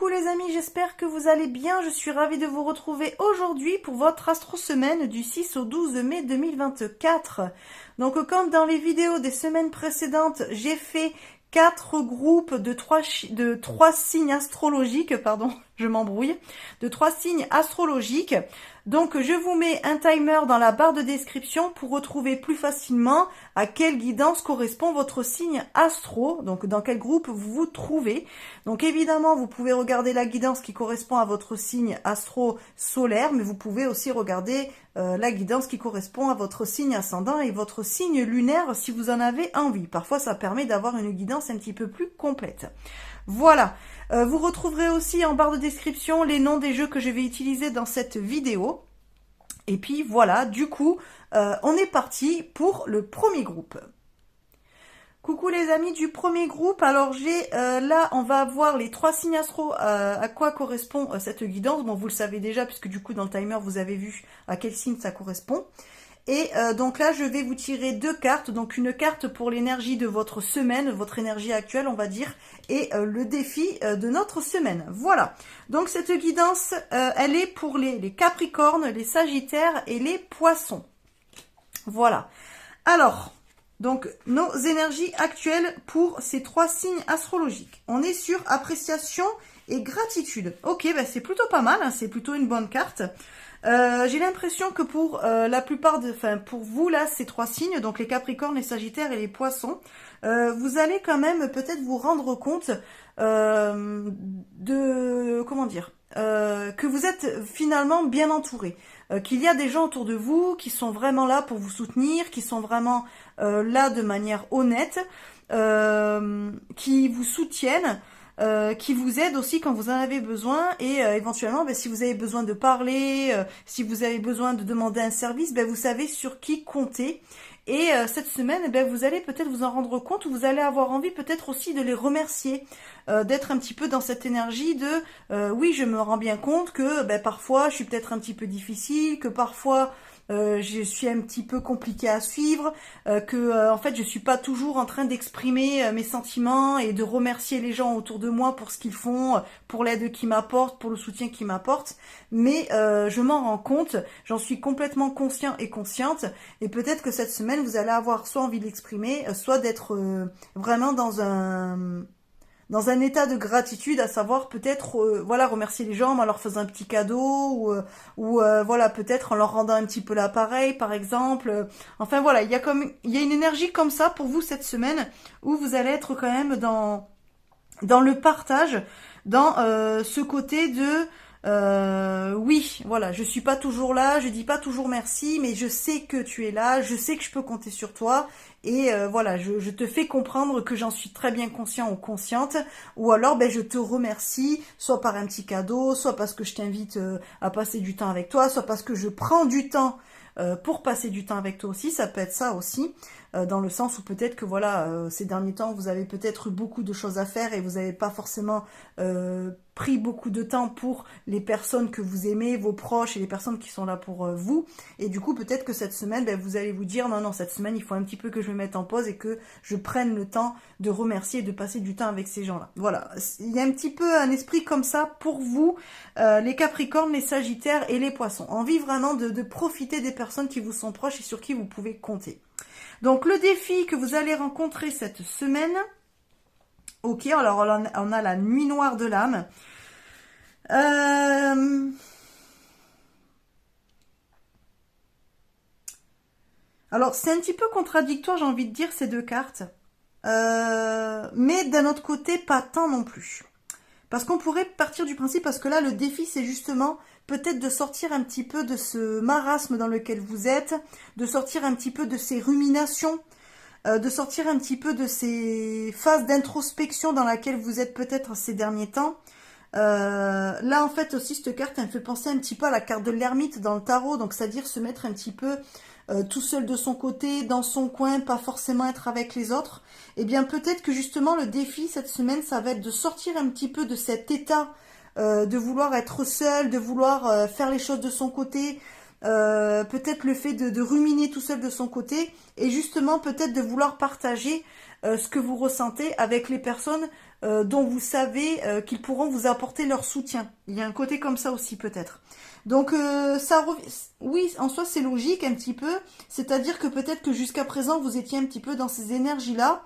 Coucou les amis, j'espère que vous allez bien. Je suis ravie de vous retrouver aujourd'hui pour votre astro-semaine du 6 au 12 mai 2024. Donc comme dans les vidéos des semaines précédentes, j'ai fait 4 groupes de 3 signes astrologiques, pardon, je m'embrouille, de 3 signes astrologiques. Donc je vous mets un timer dans la barre de description pour retrouver plus facilement à quelle guidance correspond votre signe astro, donc dans quel groupe vous vous trouvez. Donc évidemment vous pouvez regarder la guidance qui correspond à votre signe astro solaire, mais vous pouvez aussi regarder la guidance qui correspond à votre signe ascendant et votre signe lunaire si vous en avez envie. Parfois ça permet d'avoir une guidance un petit peu plus complète. Voilà, vous retrouverez aussi en barre de description les noms des jeux que je vais utiliser dans cette vidéo. Et puis voilà, du coup, on est parti pour le premier groupe. Coucou les amis du premier groupe, alors j'ai là on va voir les 3 signes astro, à quoi correspond cette guidance. Bon vous le savez déjà puisque du coup dans le timer vous avez vu à quel signe ça correspond. Et donc là, je vais vous tirer 2 cartes. Donc une carte pour l'énergie de votre semaine, votre énergie actuelle, on va dire, et le défi de notre semaine. Voilà. Donc cette guidance, elle est pour les Capricornes, les Sagittaires et les Poissons. Voilà. Alors, donc nos énergies actuelles pour ces 3 signes astrologiques. On est sur appréciation et gratitude. Ok, ben c'est plutôt pas mal, hein, c'est plutôt une bonne carte. J'ai l'impression que pour la plupart pour vous là, ces 3 signes, donc les Capricornes, les Sagittaires et les Poissons, vous allez quand même peut-être vous rendre compte que vous êtes finalement bien entouré, qu'il y a des gens autour de vous qui sont vraiment là pour vous soutenir, qui sont vraiment là de manière honnête, qui vous soutiennent. Qui vous aide aussi quand vous en avez besoin et éventuellement si vous avez besoin de parler, si vous avez besoin de demander un service, vous savez sur qui compter. Et cette semaine, vous allez peut-être vous en rendre compte ou vous allez avoir envie peut-être aussi de les remercier, d'être un petit peu dans cette énergie de oui, je me rends bien compte que parfois je suis peut-être un petit peu difficile, que parfois je suis un petit peu compliquée à suivre, en fait je suis pas toujours en train d'exprimer mes sentiments et de remercier les gens autour de moi pour ce qu'ils font, pour l'aide qu'ils m'apportent, pour le soutien qu'ils m'apportent, mais je m'en rends compte, j'en suis complètement conscient et consciente, et peut-être que cette semaine vous allez avoir soit envie de l'exprimer, soit d'être vraiment dans un état de gratitude, à savoir peut-être remercier les gens en leur faisant un petit cadeau ou voilà, peut-être en leur rendant un petit peu l'appareil par exemple. Enfin voilà, il y a une énergie comme ça pour vous cette semaine où vous allez être quand même dans le partage, dans ce côté de oui, voilà, je suis pas toujours là, je dis pas toujours merci, mais je sais que tu es là, je sais que je peux compter sur toi, et voilà, je te fais comprendre que j'en suis très bien conscient ou consciente, ou alors je te remercie, soit par un petit cadeau, soit parce que je t'invite à passer du temps avec toi, soit parce que je prends du temps pour passer du temps avec toi aussi, ça peut être ça aussi, dans le sens où peut-être que voilà, ces derniers temps vous avez peut-être beaucoup de choses à faire et vous n'avez pas forcément pris beaucoup de temps pour les personnes que vous aimez, vos proches et les personnes qui sont là pour vous, et du coup peut-être que cette semaine vous allez vous dire non, cette semaine il faut un petit peu que je me mette en pause et que je prenne le temps de remercier et de passer du temps avec ces gens-là. Voilà, il y a un petit peu un esprit comme ça pour vous, les Capricornes, les Sagittaires et les Poissons, envie vraiment de profiter des personnes qui vous sont proches et sur qui vous pouvez compter. Donc le défi que vous allez rencontrer cette semaine, ok, alors on a la nuit noire de l'âme. Alors c'est un petit peu contradictoire, j'ai envie de dire, ces 2 cartes. Mais d'un autre côté, pas tant non plus. Parce qu'on pourrait partir du principe, parce que là, le défi, c'est justement peut-être de sortir un petit peu de ce marasme dans lequel vous êtes, de sortir un petit peu de ces ruminations, de sortir un petit peu de ces phases d'introspection dans laquelle vous êtes peut-être ces derniers temps. Là, en fait, aussi, cette carte, elle me fait penser un petit peu à la carte de l'ermite dans le tarot, donc c'est-à-dire se mettre un petit peu tout seul de son côté, dans son coin, pas forcément être avec les autres. Eh bien, peut-être que justement, le défi cette semaine, ça va être de sortir un petit peu de cet état de vouloir être seul, de vouloir faire les choses de son côté, peut-être le fait de ruminer tout seul de son côté, et justement peut-être de vouloir partager ce que vous ressentez avec les personnes dont vous savez qu'ils pourront vous apporter leur soutien. Il y a un côté comme ça aussi peut-être. Donc oui, en soi c'est logique un petit peu, c'est-à-dire que peut-être que jusqu'à présent vous étiez un petit peu dans ces énergies-là,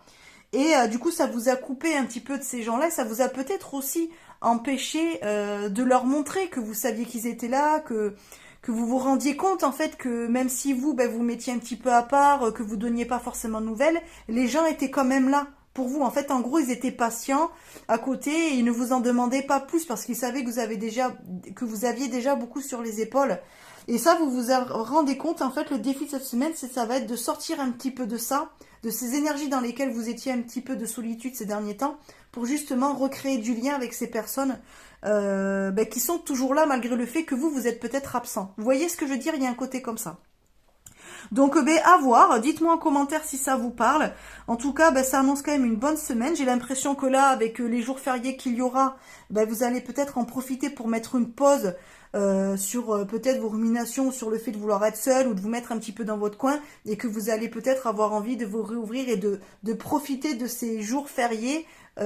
et du coup ça vous a coupé un petit peu de ces gens-là, ça vous a peut-être aussi empêché de leur montrer que vous saviez qu'ils étaient là, que vous vous rendiez compte en fait que même si vous, vous mettiez un petit peu à part, que vous donniez pas forcément de nouvelles, les gens étaient quand même là pour vous. En fait, en gros, ils étaient patients à côté et ils ne vous en demandaient pas plus parce qu'ils savaient que vous aviez déjà beaucoup sur les épaules. Et ça, vous vous rendez compte, en fait, le défi de cette semaine, ça va être de sortir un petit peu de ça, de ces énergies dans lesquelles vous étiez un petit peu de solitude ces derniers temps, pour justement recréer du lien avec ces personnes qui sont toujours là malgré le fait que vous êtes peut-être absent. Vous voyez ce que je veux dire? Il y a un côté comme ça. Donc à voir, dites-moi en commentaire si ça vous parle. En tout cas, ça annonce quand même une bonne semaine. J'ai l'impression que là, avec les jours fériés qu'il y aura, vous allez peut-être en profiter pour mettre une pause sur peut-être vos ruminations, sur le fait de vouloir être seul ou de vous mettre un petit peu dans votre coin, et que vous allez peut-être avoir envie de vous réouvrir et de profiter de ces jours fériés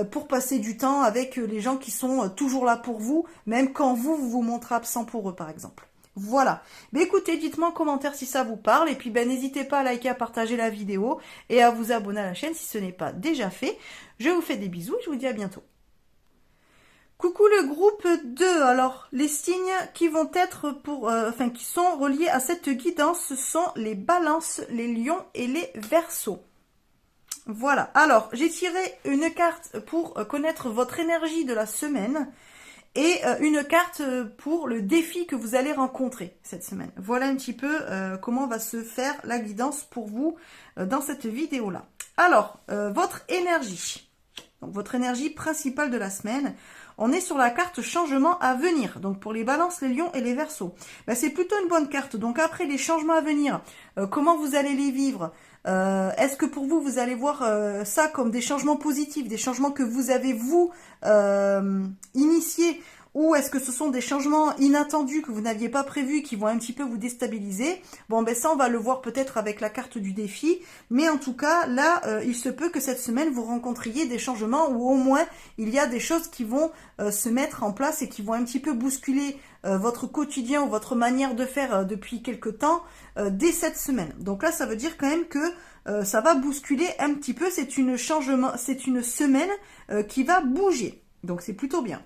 pour passer du temps avec les gens qui sont toujours là pour vous, même quand vous vous montrez absent pour eux par exemple. Voilà. Mais écoutez, dites-moi en commentaire si ça vous parle. Et puis n'hésitez pas à liker, à partager la vidéo et à vous abonner à la chaîne si ce n'est pas déjà fait. Je vous fais des bisous et je vous dis à bientôt. Coucou le groupe 2. Alors, les signes qui vont être qui sont reliés à cette guidance, ce sont les balances, les lions et les verseaux. Voilà. Alors, j'ai tiré une carte pour connaître votre énergie de la semaine. Et une carte pour le défi que vous allez rencontrer cette semaine. Voilà un petit peu comment va se faire la guidance pour vous dans cette vidéo-là. Alors, votre énergie. Donc, votre énergie principale de la semaine. On est sur la carte changement à venir. Donc, pour les balances, les lions et les verseaux. C'est plutôt une bonne carte. Donc, après les changements à venir, comment vous allez les vivre? Est-ce que pour vous, vous allez voir ça comme des changements positifs, des changements que vous avez, vous, initiés, ou est-ce que ce sont des changements inattendus que vous n'aviez pas prévus, qui vont un petit peu vous déstabiliser? Bon, ça, on va le voir peut-être avec la carte du défi, mais en tout cas, là, il se peut que cette semaine, vous rencontriez des changements, ou au moins, il y a des choses qui vont se mettre en place et qui vont un petit peu bousculer votre quotidien ou votre manière de faire depuis quelque temps dès cette semaine. Donc là, ça veut dire quand même que ça va bousculer un petit peu. C'est une semaine qui va bouger. Donc c'est plutôt bien.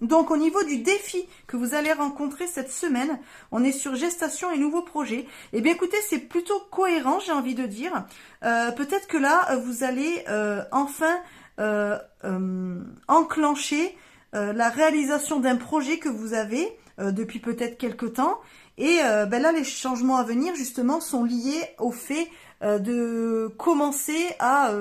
Donc au niveau du défi que vous allez rencontrer cette semaine, on est sur gestation et nouveaux projets. Eh bien écoutez, c'est plutôt cohérent, j'ai envie de dire. Peut-être que là, vous allez enfin enclencher la réalisation d'un projet que vous avez depuis peut-être quelque temps. Et là, les changements à venir, justement, sont liés au fait de commencer à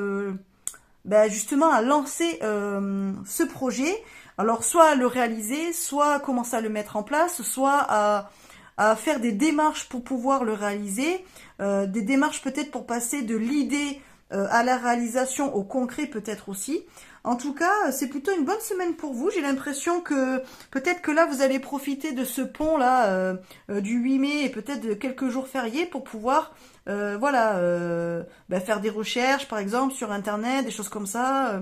justement à lancer ce projet. Alors, soit à le réaliser, soit à commencer à le mettre en place, soit à faire des démarches pour pouvoir le réaliser, des démarches peut-être pour passer de l'idée à la réalisation, au concret peut-être aussi. En tout cas, c'est plutôt une bonne semaine pour vous. J'ai l'impression que peut-être que là, vous allez profiter de ce pont-là du 8 mai et peut-être de quelques jours fériés pour pouvoir faire des recherches, par exemple, sur Internet, des choses comme ça.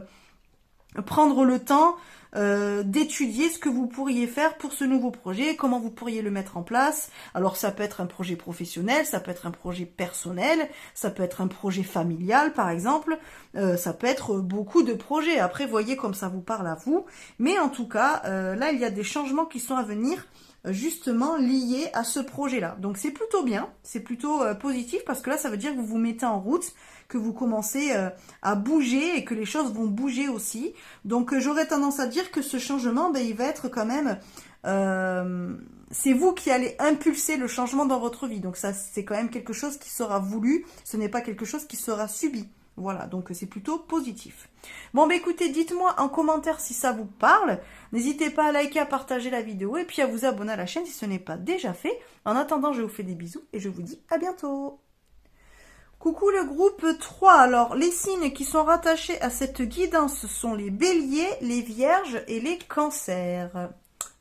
Prendre le temps d'étudier ce que vous pourriez faire pour ce nouveau projet, comment vous pourriez le mettre en place. Alors ça peut être un projet professionnel, ça peut être un projet personnel, ça peut être un projet familial par exemple, ça peut être beaucoup de projets. Après voyez comme ça vous parle à vous, mais en tout cas là il y a des changements qui sont à venir justement liés à ce projet-là. Donc c'est plutôt bien, c'est plutôt positif parce que là ça veut dire que vous vous mettez en route, que vous commencez à bouger et que les choses vont bouger aussi. Donc j'aurais tendance à dire que ce changement, il va être quand même... c'est vous qui allez impulser le changement dans votre vie. Donc ça, c'est quand même quelque chose qui sera voulu, ce n'est pas quelque chose qui sera subi. Voilà, donc c'est plutôt positif. Bon, écoutez, dites-moi en commentaire si ça vous parle. N'hésitez pas à liker, à partager la vidéo et puis à vous abonner à la chaîne si ce n'est pas déjà fait. En attendant, je vous fais des bisous et je vous dis à bientôt. Coucou le groupe 3. Alors, les signes qui sont rattachés à cette guidance sont les béliers, les vierges et les cancers.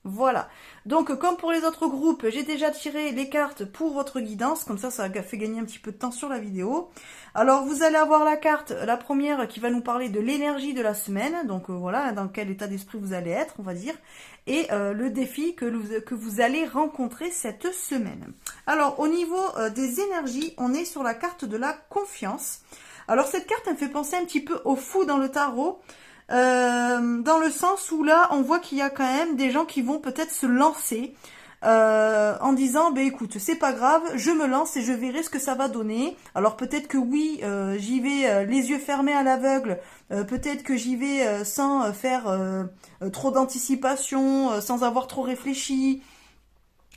Voilà. Donc, comme pour les autres groupes, j'ai déjà tiré les cartes pour votre guidance. Comme ça fait gagner un petit peu de temps sur la vidéo. Alors, vous allez avoir la carte, la première, qui va nous parler de l'énergie de la semaine. Donc, voilà, dans quel état d'esprit vous allez être, on va dire. Et le défi que vous allez rencontrer cette semaine. Alors, au niveau des énergies, on est sur la carte de la confiance. Alors, cette carte, elle me fait penser un petit peu au fou dans le tarot. Dans le sens où là on voit qu'il y a quand même des gens qui vont peut-être se lancer en disant ben écoute c'est pas grave, je me lance et je verrai ce que ça va donner. Alors peut-être que oui j'y vais les yeux fermés à l'aveugle, peut-être que j'y vais sans faire trop d'anticipation, sans avoir trop réfléchi.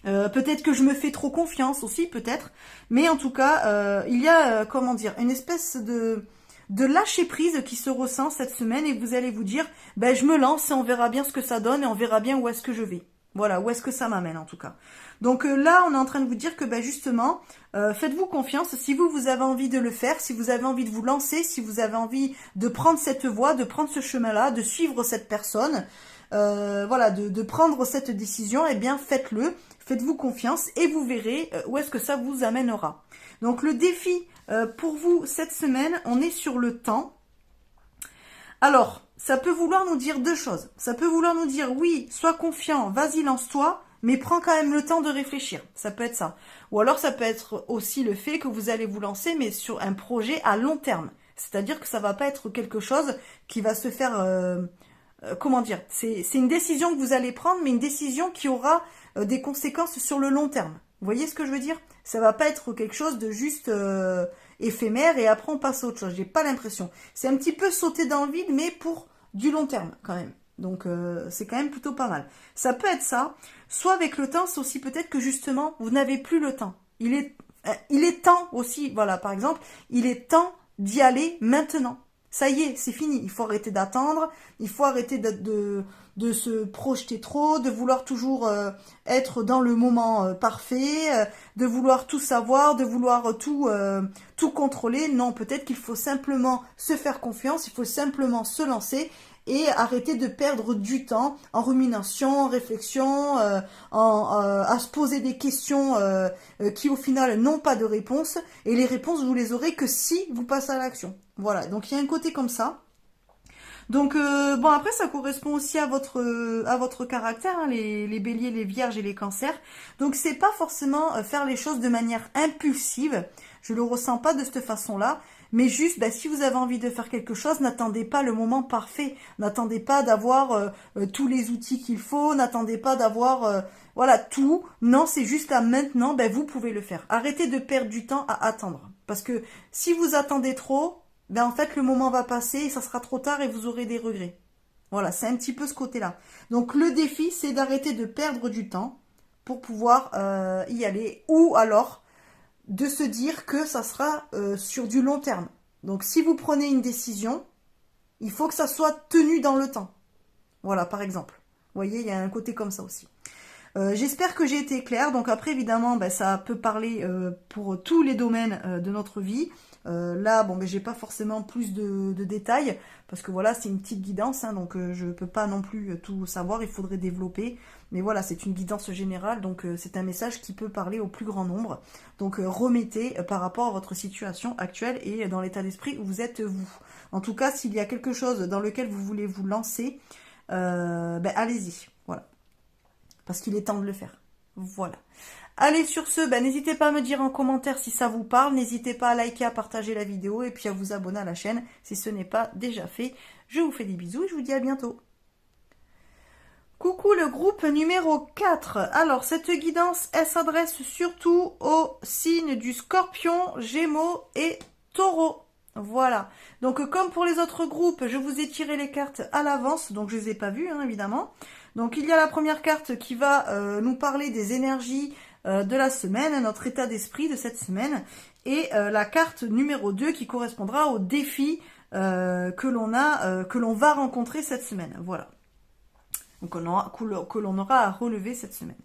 Peut-être que je me fais trop confiance aussi, peut-être. Mais en tout cas, il y a, comment dire, une espèce de lâcher prise qui se ressent cette semaine et vous allez vous dire, ben je me lance et on verra bien ce que ça donne et on verra bien où est-ce que je vais. Voilà, où est-ce que ça m'amène en tout cas. Donc là, on est en train de vous dire que ben justement, faites-vous confiance. Si vous avez envie de le faire, si vous avez envie de vous lancer, si vous avez envie de prendre cette voie, de prendre ce chemin-là, de suivre cette personne, voilà, de prendre cette décision, eh bien faites-le. Faites-vous confiance et vous verrez où est-ce que ça vous amènera. Donc le défi pour vous cette semaine, on est sur le temps. Alors, ça peut vouloir nous dire deux choses. Ça peut vouloir nous dire oui, sois confiant, vas-y, lance-toi, mais prends quand même le temps de réfléchir. Ça peut être ça. Ou alors ça peut être aussi le fait que vous allez vous lancer, mais sur un projet à long terme. C'est-à-dire que ça va pas être quelque chose qui va se faire... comment dire, c'est une décision que vous allez prendre, mais une décision qui aura des conséquences sur le long terme. Vous voyez ce que je veux dire? Ça va pas être quelque chose de juste éphémère et après on passe à autre chose. J'ai pas l'impression. C'est un petit peu sauter dans le vide, mais pour du long terme quand même. Donc c'est quand même plutôt pas mal. Ça peut être ça. Soit avec le temps, c'est aussi peut-être que justement vous n'avez plus le temps. Il est temps aussi, voilà, par exemple, il est temps d'y aller maintenant. Ça y est, c'est fini. Il faut arrêter d'attendre. Il faut arrêter de se projeter trop, de vouloir toujours être dans le moment parfait, de vouloir tout savoir, de vouloir tout contrôler. Non, peut-être qu'il faut simplement se faire confiance. Il faut simplement se lancer et arrêter de perdre du temps en rumination, en réflexion, à se poser des questions qui au final n'ont pas de réponse. Et les réponses, vous les aurez que si vous passez à l'action. Voilà, donc il y a un côté comme ça. Donc bon, après ça correspond aussi à votre caractère, hein, les béliers, les vierges et les cancers. Donc c'est pas forcément faire les choses de manière impulsive. Je le ressens pas de cette façon-là. Mais juste, bah, si vous avez envie de faire quelque chose, n'attendez pas le moment parfait. N'attendez pas d'avoir tous les outils qu'il faut. N'attendez pas d'avoir voilà tout. Non, c'est juste là maintenant, bah, vous pouvez le faire. Arrêtez de perdre du temps à attendre. Parce que si vous attendez trop, ben en fait le moment va passer et ça sera trop tard et vous aurez des regrets. Voilà, c'est un petit peu ce côté-là. Donc le défi, c'est d'arrêter de perdre du temps pour pouvoir y aller. Ou alors de se dire que ça sera sur du long terme. Donc si vous prenez une décision, il faut que ça soit tenu dans le temps. Voilà, par exemple. Vous voyez, il y a un côté comme ça aussi. J'espère que j'ai été claire. Donc après, évidemment, ben, ça peut parler pour tous les domaines de notre vie. Là, bon, ben, j'ai pas forcément plus de détails parce que voilà, c'est une petite guidance, hein, donc je peux pas non plus tout savoir. Il faudrait développer, mais voilà, c'est une guidance générale, donc c'est un message qui peut parler au plus grand nombre. Donc remettez par rapport à votre situation actuelle et dans l'état d'esprit où vous êtes vous. En tout cas, s'il y a quelque chose dans lequel vous voulez vous lancer, ben allez-y, voilà, parce qu'il est temps de le faire. Voilà. Allez, sur ce, ben, n'hésitez pas à me dire en commentaire si ça vous parle. N'hésitez pas à liker, à partager la vidéo et puis à vous abonner à la chaîne si ce n'est pas déjà fait. Je vous fais des bisous et je vous dis à bientôt. Coucou le groupe numéro 4. Alors, cette guidance, elle s'adresse surtout aux signes du Scorpion, Gémeaux et Taureau. Voilà. Donc, comme pour les autres groupes, je vous ai tiré les cartes à l'avance. Donc, je ne les ai pas vues, hein, évidemment. Donc, il y a la première carte qui va nous parler des énergies de la semaine, notre état d'esprit de cette semaine, et la carte numéro 2 qui correspondra au défi que l'on va rencontrer cette semaine. Voilà. donc que l'on aura à relever cette semaine.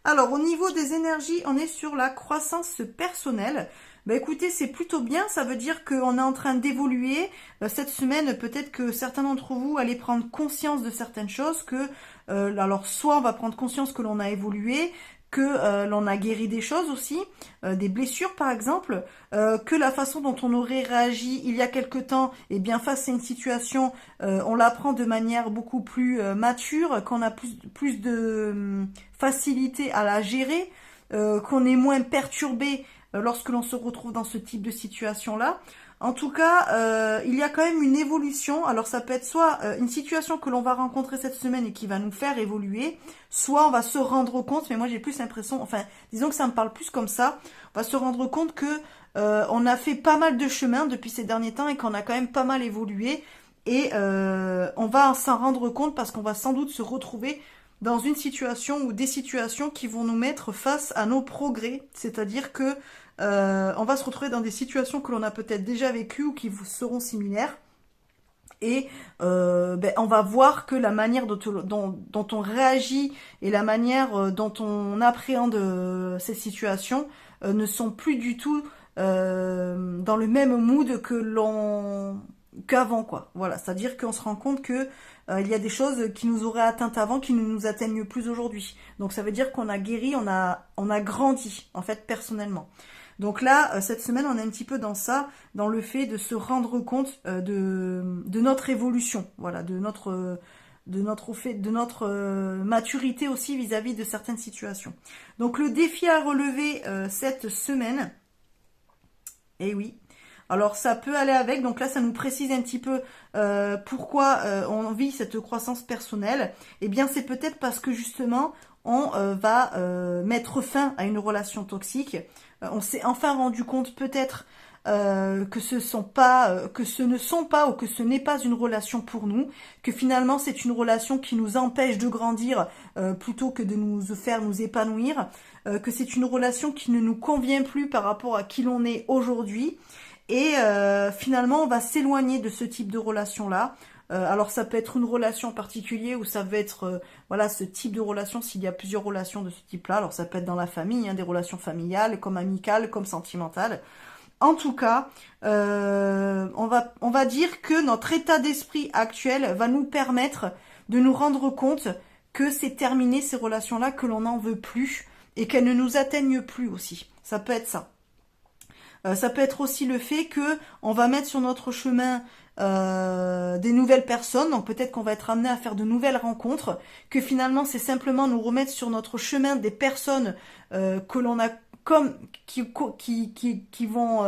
Alors, au niveau des énergies, on est sur la croissance personnelle. Bah écoutez, c'est plutôt bien, ça veut dire qu'on est en train d'évoluer. Cette semaine, peut-être que certains d'entre vous allez prendre conscience de certaines choses, que alors soit on va prendre conscience que l'on a évolué, que l'on a guéri des choses aussi, des blessures par exemple, que la façon dont on aurait réagi il y a quelque temps, et bien face à une situation, on la prend de manière beaucoup plus mature, qu'on a plus de facilité à la gérer, qu'on est moins perturbé lorsque l'on se retrouve dans ce type de situation-là. En tout cas, il y a quand même une évolution. Alors ça peut être soit une situation que l'on va rencontrer cette semaine et qui va nous faire évoluer, soit on va se rendre compte, mais moi j'ai plus l'impression, enfin disons que ça me parle plus comme ça, on va se rendre compte que on a fait pas mal de chemin depuis ces derniers temps et qu'on a quand même pas mal évolué, et on va s'en rendre compte parce qu'on va sans doute se retrouver dans une situation ou des situations qui vont nous mettre face à nos progrès, c'est-à-dire que on va se retrouver dans des situations que l'on a peut-être déjà vécues ou qui vous seront similaires, et on va voir que la manière dont on réagit et la manière dont on appréhende ces situations ne sont plus du tout dans le même mood qu'avant, quoi. Voilà, c'est-à-dire qu'on se rend compte que il y a des choses qui nous auraient atteintes avant qui ne nous atteignent plus aujourd'hui. Donc ça veut dire qu'on a guéri, on a grandi en fait personnellement. Donc là, cette semaine, on est un petit peu dans ça, dans le fait de se rendre compte de notre évolution, voilà, de notre maturité aussi vis-à-vis de certaines situations. Donc le défi à relever cette semaine, eh oui, alors ça peut aller avec, donc là ça nous précise un petit peu pourquoi on vit cette croissance personnelle. Eh bien c'est peut-être parce que justement on va mettre fin à une relation toxique. On s'est enfin rendu compte peut-être que ce ne sont pas ou que ce n'est pas une relation pour nous, que finalement c'est une relation qui nous empêche de grandir plutôt que de nous faire nous épanouir, que c'est une relation qui ne nous convient plus par rapport à qui l'on est aujourd'hui. Et finalement, on va s'éloigner de ce type de relation-là. Alors ça peut être une relation en particulier, ou ça va être voilà, ce type de relation s'il y a plusieurs relations de ce type-là. Alors ça peut être dans la famille, hein, des relations familiales, comme amicales, comme sentimentales. En tout cas, on va dire que notre état d'esprit actuel va nous permettre de nous rendre compte que c'est terminé ces relations-là, que l'on n'en veut plus et qu'elles ne nous atteignent plus aussi. Ça peut être ça. Ça peut être aussi le fait que on va mettre sur notre chemin des nouvelles personnes, donc peut-être qu'on va être amené à faire de nouvelles rencontres, que finalement c'est simplement nous remettre sur notre chemin des personnes que l'on a comme qui vont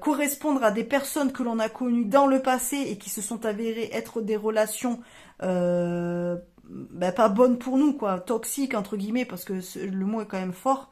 correspondre à des personnes que l'on a connues dans le passé et qui se sont avérées être des relations pas bonnes pour nous, quoi, toxiques entre guillemets, parce que le mot est quand même fort.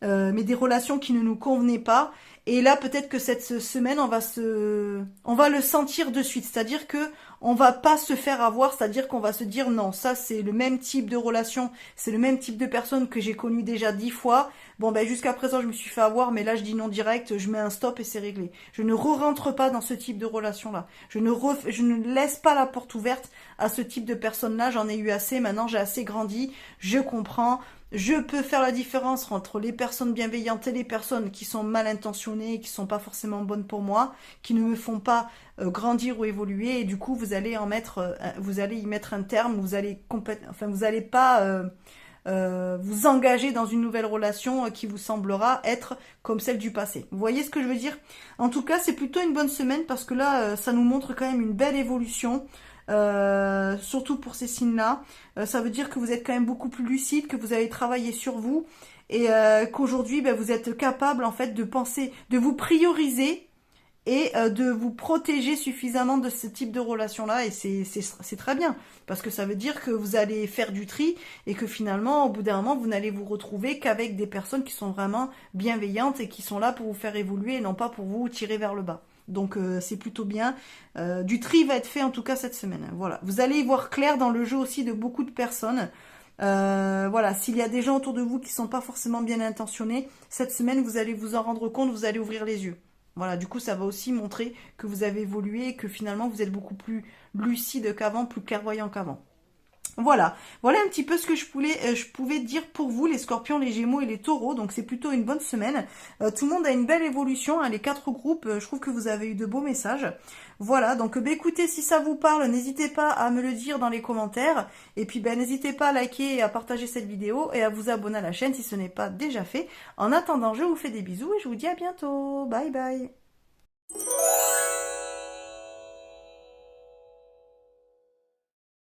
Mais des relations qui ne nous convenaient pas. Et là, peut-être que cette semaine, on va le sentir de suite. C'est-à-dire que on va pas se faire avoir, c'est-à-dire qu'on va se dire non, ça c'est le même type de relation, c'est le même type de personne que j'ai connu déjà 10 fois. Bon ben jusqu'à présent je me suis fait avoir, mais là je dis non direct, je mets un stop et c'est réglé. Je ne rentre pas dans ce type de relation-là. Je ne laisse pas la porte ouverte à ce type de personnes-là. J'en ai eu assez, maintenant j'ai assez grandi, je comprends. Je peux faire la différence entre les personnes bienveillantes et les personnes qui sont mal intentionnées, qui sont pas forcément bonnes pour moi, qui ne me font pas grandir ou évoluer. Et du coup, vous allez y mettre un terme. Vous allez pas vous engager dans une nouvelle relation qui vous semblera être comme celle du passé. Vous voyez ce que je veux dire? En tout cas, c'est plutôt une bonne semaine parce que là, ça nous montre quand même une belle évolution. Surtout pour ces signes-là, ça veut dire que vous êtes quand même beaucoup plus lucide, que vous avez travaillé sur vous et qu'aujourd'hui vous êtes capable en fait de penser, de vous prioriser et de vous protéger suffisamment de ce type de relation-là, et c'est très bien parce que ça veut dire que vous allez faire du tri et que finalement au bout d'un moment vous n'allez vous retrouver qu'avec des personnes qui sont vraiment bienveillantes et qui sont là pour vous faire évoluer et non pas pour vous tirer vers le bas. Donc c'est plutôt bien. Du tri va être fait en tout cas cette semaine. Voilà. Vous allez y voir clair dans le jeu aussi de beaucoup de personnes. Voilà, s'il y a des gens autour de vous qui sont pas forcément bien intentionnés, cette semaine vous allez vous en rendre compte, vous allez ouvrir les yeux. Voilà, du coup ça va aussi montrer que vous avez évolué et que finalement vous êtes beaucoup plus lucide qu'avant, plus clairvoyant qu'avant. Voilà, voilà un petit peu ce que je pouvais dire pour vous, les scorpions, les gémeaux et les taureaux. Donc c'est plutôt une bonne semaine. Tout le monde a une belle évolution, hein, les quatre groupes. Je trouve que vous avez eu de beaux messages. Voilà, donc bah, écoutez, si ça vous parle, n'hésitez pas à me le dire dans les commentaires. Et puis bah, n'hésitez pas à liker et à partager cette vidéo et à vous abonner à la chaîne si ce n'est pas déjà fait. En attendant, je vous fais des bisous et je vous dis à bientôt. Bye bye.